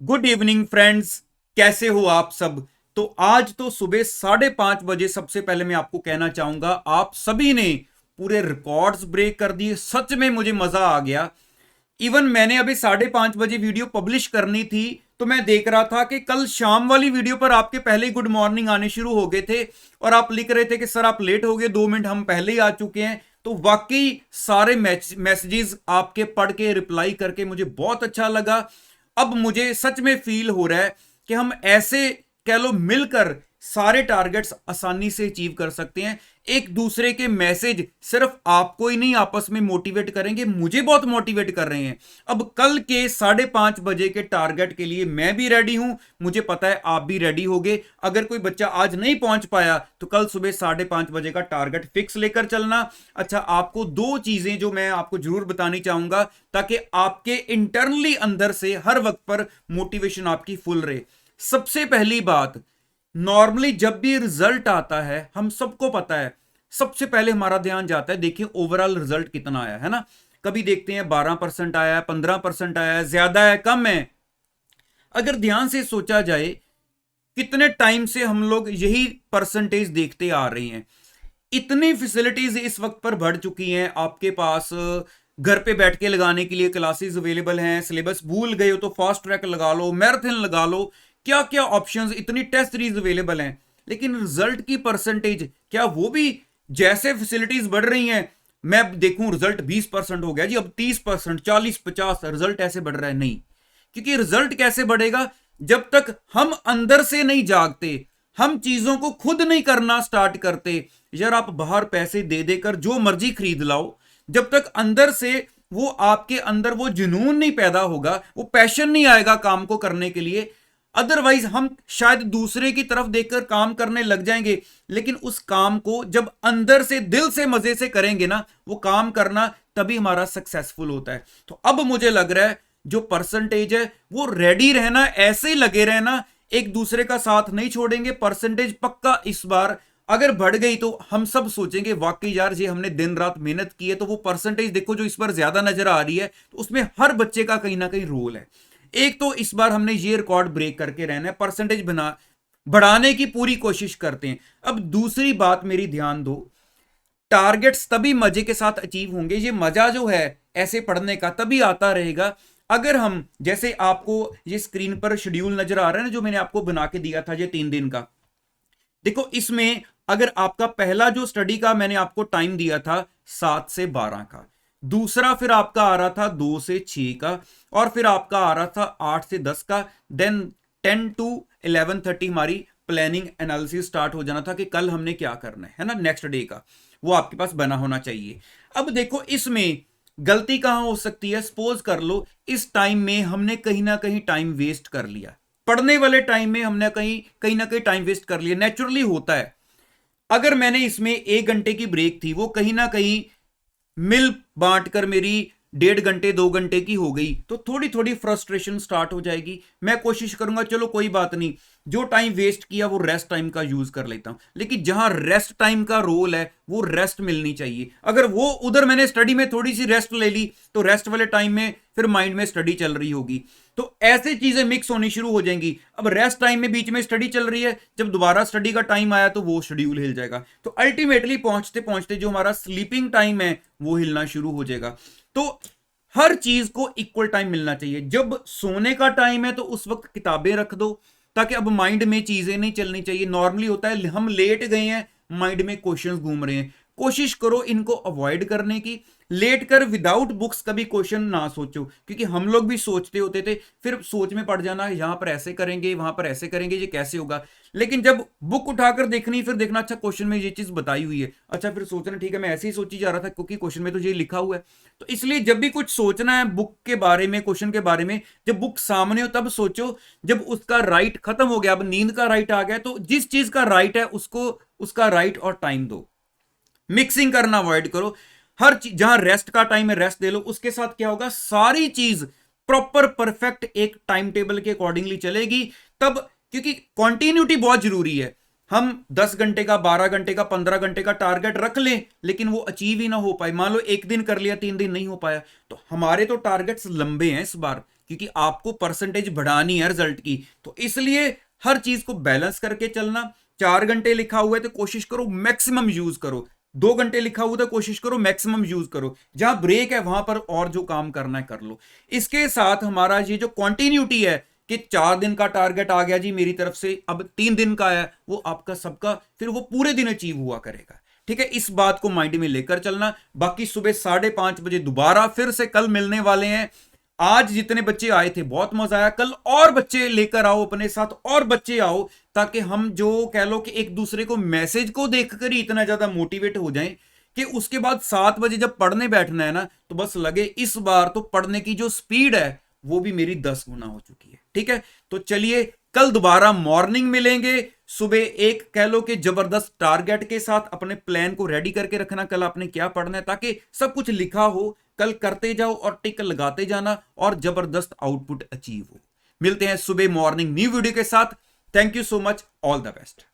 Good evening friends. कैसे हो आप सब। तो आज तो सुबह 5:30 बजे सबसे पहले मैं आपको कहना चाहूंगा आप सभी ने पूरे रिकॉर्ड्स ब्रेक कर दिए। सच में मुझे मजा आ गया। इवन मैंने अभी 5:30 बजे वीडियो पब्लिश करनी थी तो मैं देख रहा था कि कल शाम वाली वीडियो पर आपके पहले ही गुड मॉर्निंग आने शुरू हो गए थे और आप लिख रहे थे कि सर आप लेट हो गए, 2 मिनट हम पहले ही आ चुके हैं। तो वाकई सारे मैसेजेस आपके पढ़ के रिप्लाई करके मुझे बहुत अच्छा लगा। अब मुझे सच में फील हो रहा है कि हम ऐसे कह लो मिलकर सारे टारगेट्स आसानी से अचीव कर सकते हैं। एक दूसरे के मैसेज सिर्फ आपको ही नहीं आपस में मोटिवेट करेंगे, मुझे बहुत मोटिवेट कर रहे हैं। अब कल के 5:30 बजे के टारगेट के लिए मैं भी रेडी हूं, मुझे पता है आप भी रेडी होगे। अगर कोई बच्चा आज नहीं पहुंच पाया तो कल सुबह 5:30 बजे का टारगेट फिक्स लेकर चलना। अच्छा, आपको दो चीजें जो मैं आपको जरूर बतानी चाहूंगा ताकि आपके इंटरनली अंदर से हर वक्त पर मोटिवेशन आपकी फुल रहे। सबसे पहली बात, नॉर्मली जब भी रिजल्ट आता है हम सबको पता है सबसे पहले हमारा ध्यान जाता है देखिए ओवरऑल रिजल्ट कितना आया है ना। कभी देखते हैं 12% आया है, 15% आया है, ज्यादा है, कम है। अगर ध्यान से सोचा जाए कितने टाइम से हम लोग यही परसेंटेज देखते आ रहे हैं। इतनी फैसिलिटीज इस वक्त पर बढ़ चुकी हैं आपके पास। घर पे बैठ के लगाने के लिए क्लासेस अवेलेबल हैं। सिलेबस भूल गए हो तो फास्ट ट्रैक लगा लो, मैराथन लगा लो, क्या क्या ऑप्शंस, इतनी टेस्ट सीरीज अवेलेबल हैं। लेकिन रिजल्ट की परसेंटेज क्या वो भी जैसे फैसिलिटीज बढ़ रही हैं मैं देखूं रिजल्ट 20% हो गया जी, अब 30%, 40, 50 रिजल्ट ऐसे बढ़ रहा है? नहीं। क्योंकि रिजल्ट कैसे बढ़ेगा जब तक हम अंदर से नहीं जागते, हम चीजों को खुद नहीं करना स्टार्ट करते। यार आप बाहर पैसे दे देकर जो मर्जी खरीद लाओ, जब तक अंदर से वो आपके अंदर वो जुनून नहीं पैदा होगा, वो पैशन नहीं आएगा काम को करने के लिए। अदरवाइज हम शायद दूसरे की तरफ देखकर काम करने लग जाएंगे, लेकिन उस काम को जब अंदर से दिल से मजे से करेंगे ना, वो काम करना तभी हमारा सक्सेसफुल होता है। तो अब मुझे लग रहा है जो परसेंटेज है वो रेडी रहना, ऐसे ही लगे रहना, एक दूसरे का साथ नहीं छोड़ेंगे। परसेंटेज पक्का इस बार अगर बढ़ गई तो हम सब सोचेंगे वाकई यार ये हमने दिन रात मेहनत की है। तो वो परसेंटेज देखो जो इस बार ज्यादा नजर आ रही है तो उसमें हर बच्चे का कहीं ना कहीं रोल है। एक तो इस बार हमने ये रिकॉर्ड ब्रेक करके रहना है, परसेंटेज बना बढ़ाने की पूरी कोशिश करते हैं। अब दूसरी बात मेरी ध्यान दो, टारगेट्स तभी मजे के साथ अचीव होंगे, ये मजा जो है ऐसे पढ़ने का तभी आता रहेगा अगर हम, जैसे आपको ये स्क्रीन पर शेड्यूल नजर आ रहा है ना जो मैंने आपको बना के दिया था ये 3 दिन का। देखो इसमें अगर आपका पहला जो स्टडी का मैंने आपको टाइम दिया था 7 से 12 का, दूसरा फिर आपका आ रहा था 2 से 6 का, और फिर आपका आ रहा था 8 से 10 का, देन 10 to 11:30 हमारी प्लानिंग एनालिसिस स्टार्ट हो जाना था कि कल हमने क्या करना है ना, नेक्स्ट डे का वो आपके पास बना होना चाहिए। अब देखो इसमें गलती कहां हो सकती है। सपोज कर लो इस टाइम में हमने कहीं ना कहीं टाइम वेस्ट कर लिया, पढ़ने वाले टाइम में हमने कहीं ना कहीं टाइम वेस्ट कर लिया, नेचुरली होता है। अगर मैंने इसमें 1 घंटे की ब्रेक थी वो कहीं ना कहीं मिल बांट कर मेरी 1.5 घंटे 2 घंटे की हो गई तो थोड़ी थोड़ी फ्रस्ट्रेशन स्टार्ट हो जाएगी। मैं कोशिश करूंगा चलो कोई बात नहीं, जो टाइम वेस्ट किया वो रेस्ट टाइम का यूज कर लेता हूं। लेकिन जहां रेस्ट टाइम का रोल है वो रेस्ट मिलनी चाहिए। अगर वो उधर मैंने स्टडी में थोड़ी सी रेस्ट ले ली तो रेस्ट वाले टाइम में फिर माइंड में स्टडी चल रही होगी, तो ऐसे चीजें मिक्स होनी शुरू हो जाएंगी। अब रेस्ट टाइम में बीच में स्टडी चल रही है, जब दोबारा स्टडी का टाइम आया तो वो शेड्यूल हिल जाएगा। तो अल्टीमेटली पहुंचते पहुंचते जो हमारा स्लीपिंग टाइम है वो हिलना शुरू हो जाएगा। तो हर चीज को इक्वल टाइम मिलना चाहिए। जब सोने का टाइम है तो उस वक्त किताबें रख दो ताकि अब माइंड में चीजें नहीं चलनी चाहिए। नॉर्मली होता है हम लेट गए हैं, माइंड में क्वेश्चंस घूम रहे हैं, कोशिश करो इनको अवॉइड करने की। लेट कर विदाउट बुक्स कभी क्वेश्चन ना सोचो, क्योंकि हम लोग भी सोचते होते थे, फिर सोच में पड़ जाना यहां पर ऐसे करेंगे वहां पर ऐसे करेंगे ये कैसे होगा। लेकिन जब बुक उठाकर देखनी फिर देखना अच्छा क्वेश्चन में ये चीज बताई हुई है, अच्छा फिर सोचना ठीक है मैं ऐसे ही सोची जा रहा था क्योंकि क्वेश्चन में तो ये लिखा हुआ है। तो इसलिए जब भी कुछ सोचना है बुक के बारे में, क्वेश्चन के बारे में, जब बुक सामने हो तब सोचो। जब उसका राइट खत्म हो गया, अब नींद का राइट आ गया, तो जिस चीज का राइट है उसको उसका राइट और टाइम दो। मिक्सिंग करना अवॉइड करो। हर चीज जहां रेस्ट का टाइम है रेस्ट दे लो। उसके साथ क्या होगा, सारी चीज प्रॉपर परफेक्ट एक टाइम टेबल के अकॉर्डिंगली चलेगी तब। क्योंकि कॉन्टिन्यूटी बहुत जरूरी है। हम 10 घंटे का, 12 घंटे का, 15 घंटे का टारगेट रख लें लेकिन वो अचीव ही ना हो पाए, मान लो एक दिन कर लिया 3 दिन नहीं हो पाया, तो हमारे तो टारगेट्स लंबे हैं इस बार। क्योंकि आपको परसेंटेज बढ़ानी है रिजल्ट की। तो इसलिए हर चीज को बैलेंस करके चलना। 4 घंटे लिखा हुआ है तो कोशिश करो मैक्सिमम यूज करो, 2 घंटे लिखा हुआ तो कोशिश करो मैक्सिमम यूज करो, जहां ब्रेक है वहां पर और जो काम करना है कर लो। इसके साथ हमारा ये जो कॉन्टिन्यूटी है कि 4 दिन का टारगेट आ गया जी मेरी तरफ से, अब 3 दिन का है, वो आपका सबका फिर वो पूरे दिन अचीव हुआ करेगा। ठीक है, इस बात को माइंड में लेकर चलना। बाकी सुबह 5:30 बजे दोबारा फिर से कल मिलने वाले हैं। आज जितने बच्चे आए थे बहुत मजा आया, कल और बच्चे लेकर आओ अपने साथ, और बच्चे आओ, ताकि हम जो कह लो कि एक दूसरे को मैसेज को देखकर ही इतना ज्यादा मोटिवेट हो जाएं कि उसके बाद 7 बजे जब पढ़ने बैठना है ना तो बस लगे इस बार तो पढ़ने की जो स्पीड है वो भी मेरी 10 गुना हो चुकी है। ठीक है, तो चलिए कल दोबारा मॉर्निंग मिलेंगे सुबह, एक कह लो कि जबरदस्त टारगेट के साथ अपने प्लान को रेडी करके रखना, कल आपने क्या पढ़ना है, ताकि सब कुछ लिखा हो, कल करते जाओ और टिक लगाते जाना और जबरदस्त आउटपुट अचीव हो। मिलते हैं सुबह मॉर्निंग न्यू वीडियो के साथ। Thank you so much, all the best.